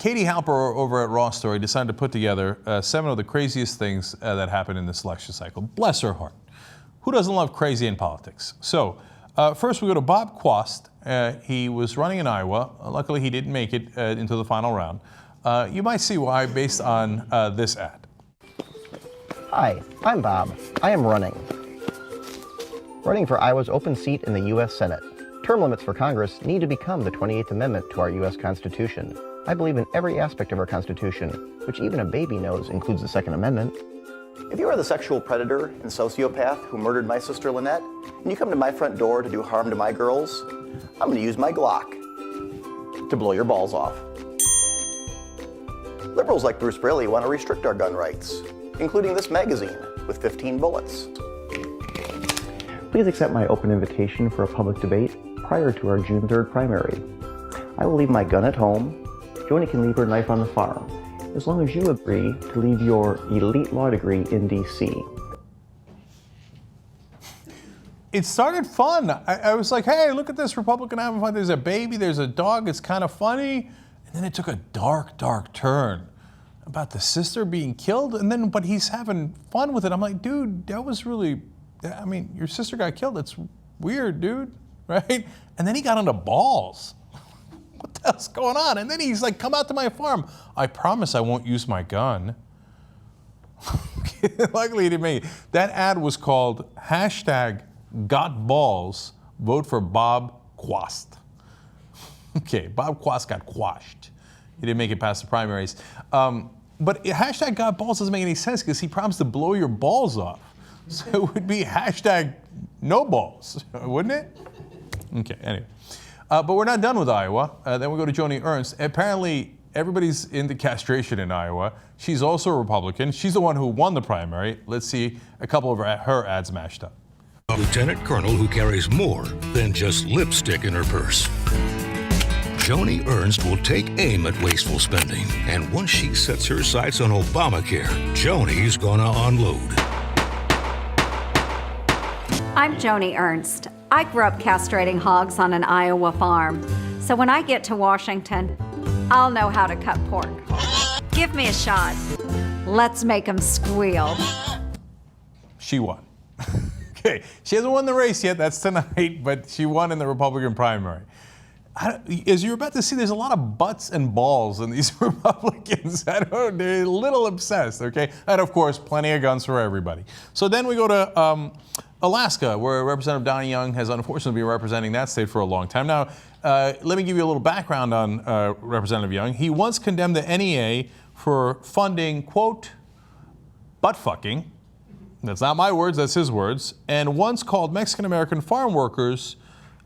Katie Halper over at Raw Story decided to put together 7 of the craziest things that happened in this election cycle. Bless her heart. Who doesn't love crazy in politics? So first we go to Bob Quast. He was running in Iowa. Luckily he didn't make it into the final round. You might see why based on this ad. Hi, I'm Bob. I am running for Iowa's open seat in the U.S. Senate. Term limits for Congress need to become the 28th Amendment to our U.S. Constitution. I believe in every aspect of our Constitution, which even a baby knows includes the Second Amendment. If you are the sexual predator and sociopath who murdered my sister Lynette, and you come to my front door to do harm to my girls, I'm going to use my Glock to blow your balls off. Liberals like Bruce Braley want to restrict our gun rights, including this magazine with 15 bullets. Please accept my open invitation for a public debate prior to our June 3rd primary. I will leave my gun at home. Joni can leave her knife on the farm, as long as you agree to leave your elite law degree in D.C. It started fun. I was like, hey, look at this Republican having fun. There's a baby, there's a dog, it's kind of funny. And then it took a dark, dark turn about the sister being killed. And then, but he's having fun with it. I'm like, dude, that was really, I mean, your sister got killed. That's weird, dude, right? And then he got into balls. What the hell's going on? And then he's like, come out to my farm. I promise I won't use my gun. Luckily he didn't make it. That ad was called #GotBalls, vote for Bob Quast. Okay, Bob Quast got quashed. He didn't make it past the primaries. But #GotBalls doesn't make any sense because he promised to blow your balls off. So it would be #NoBalls, wouldn't it? Okay, anyway. But we're not done with Iowa. Then we go to Joni Ernst. Apparently, everybody's into castration in Iowa. She's also a Republican. She's the one who won the primary. Let's see a couple of her ads mashed up. A lieutenant colonel who carries more than just lipstick in her purse. Joni Ernst will take aim at wasteful spending. And once she sets her sights on Obamacare, Joni's gonna unload. I'm Joni Ernst. I grew up castrating hogs on an Iowa farm. So when I get to Washington, I'll know how to cut pork. Give me a shot. Let's make them squeal. She won. Okay, she hasn't won the race yet, that's tonight, but she won in the Republican primary. As you're about to see, there's a lot of butts and balls in these Republicans. They're a little obsessed, okay? And of course, plenty of guns for everybody. So then we go to Alaska, where Representative Donnie Young has unfortunately been representing that state for a long time. Now, let me give you a little background on Representative Young. He once condemned the NEA for funding, quote, butt fucking. That's not my words, that's his words. And once called Mexican-American farm workers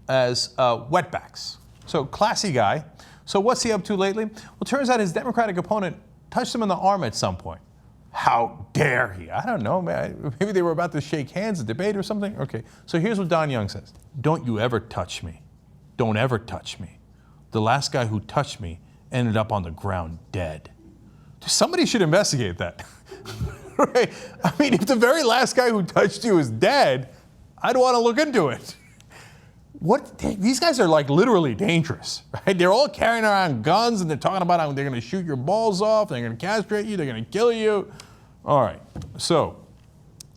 as wetbacks. So classy guy. So what's he up to lately? Well, turns out his Democratic opponent touched him in the arm at some point. How dare he? I don't know, man. Maybe they were about to shake hands, a debate or something. Okay, so here's what Don Young says. Don't you ever touch me. Don't ever touch me. The last guy who touched me ended up on the ground dead. Somebody should investigate that. Right? I mean, if the very last guy who touched you is dead, I'd want to look into it. These guys are like literally dangerous, right? They're all carrying around guns and they're talking about how they're going to shoot your balls off, they're going to castrate you, they're going to kill you. All right, so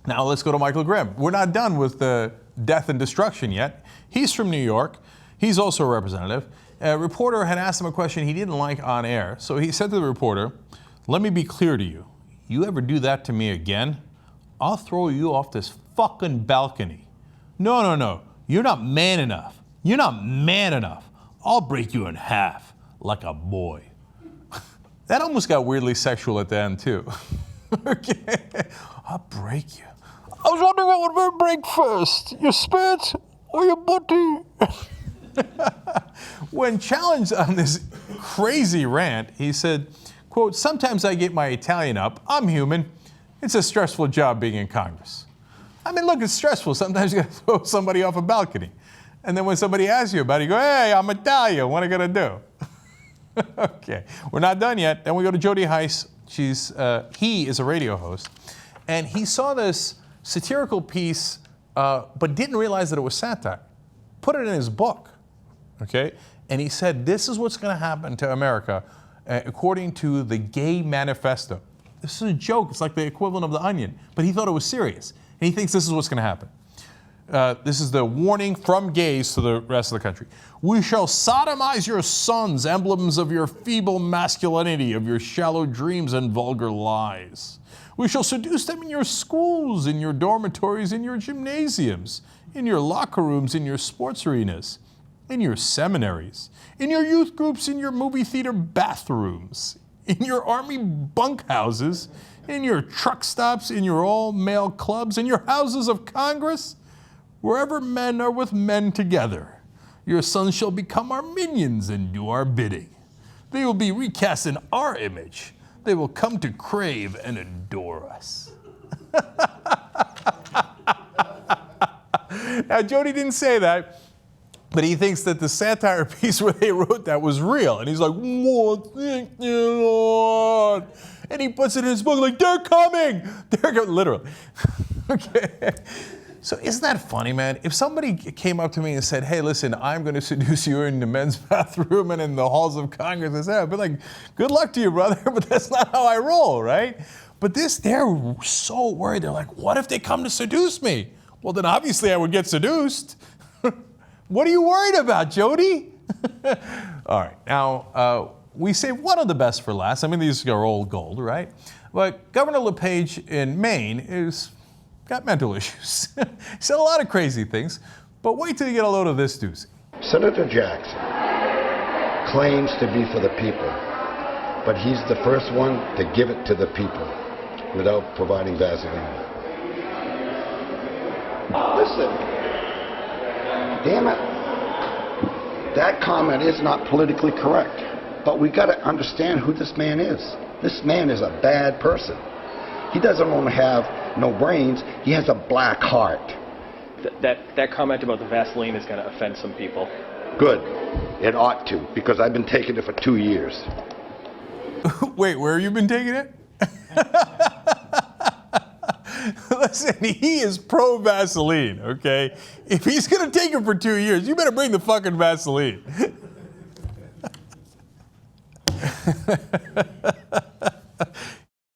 now let's go to Michael Grimm. We're not done with the death and destruction yet. He's from New York. He's also a representative. A reporter had asked him a question he didn't like on air. So he said to the reporter, let me be clear to you. You ever do that to me again, I'll throw you off this fucking balcony. No. You're not man enough. You're not man enough. I'll break you in half like a boy. That almost got weirdly sexual at the end, too. Okay. I'll break you. I was wondering what would break first, your spit or your booty? When challenged on this crazy rant, he said, quote, sometimes I get my Italian up. I'm human. It's a stressful job being in Congress. I mean, look, it's stressful. Sometimes you got to throw somebody off a balcony. And then when somebody asks you about it, you go, hey, I'm Italian. What am I going to do? Okay, we're not done yet. Then we go to Jody Hice. He is a radio host. And he saw this satirical piece, but didn't realize that it was satire. Put it in his book, okay? And he said, this is what's going to happen to America according to the Gay Manifesto. This is a joke. It's like the equivalent of The Onion, but he thought it was serious. And he thinks this is what's going to happen. This is the warning from gays to the rest of the country. We shall sodomize your sons, emblems of your feeble masculinity, of your shallow dreams and vulgar lies. We shall seduce them in your schools, in your dormitories, in your gymnasiums, in your locker rooms, in your sports arenas, in your seminaries, in your youth groups, in your movie theater bathrooms, in your army bunkhouses, in your truck stops, in your all-male clubs, in your houses of Congress, wherever men are with men together. Your sons shall become our minions and do our bidding. They will be recast in our image. They will come to crave and adore us. Now, Jody didn't say that, but he thinks that the satire piece where they wrote that was real. And he's like, "Oh, thank you, Lord." And he puts it in his book like, "They're coming." They're coming, literally. Okay. So isn't that funny, man? If somebody came up to me and said, "Hey, listen, I'm going to seduce you in the men's bathroom and in the halls of Congress," I'd be like, "Good luck to you, brother," but that's not how I roll, right? But they're so worried. They're like, what if they come to seduce me? Well, then obviously I would get seduced. What are you worried about, Jody? All right, now we saved one of the best for last. I mean, these are old gold, right? But Governor LePage in Maine is got mental issues. He said a lot of crazy things, but wait till you get a load of this doozy. Senator Jackson claims to be for the people, but he's the first one to give it to the people without providing Vaseline. Listen, damn it, that comment is not politically correct, but we got to understand who this man is. This man is a bad person. He doesn't only have no brains, he has a black heart. That comment about the Vaseline is going to offend some people. Good. It ought to, because I've been taking it for 2 years. Wait, where have you been taking it? Listen, he is pro-Vaseline, okay? If he's going to take it for 2 years, you better bring the fucking Vaseline.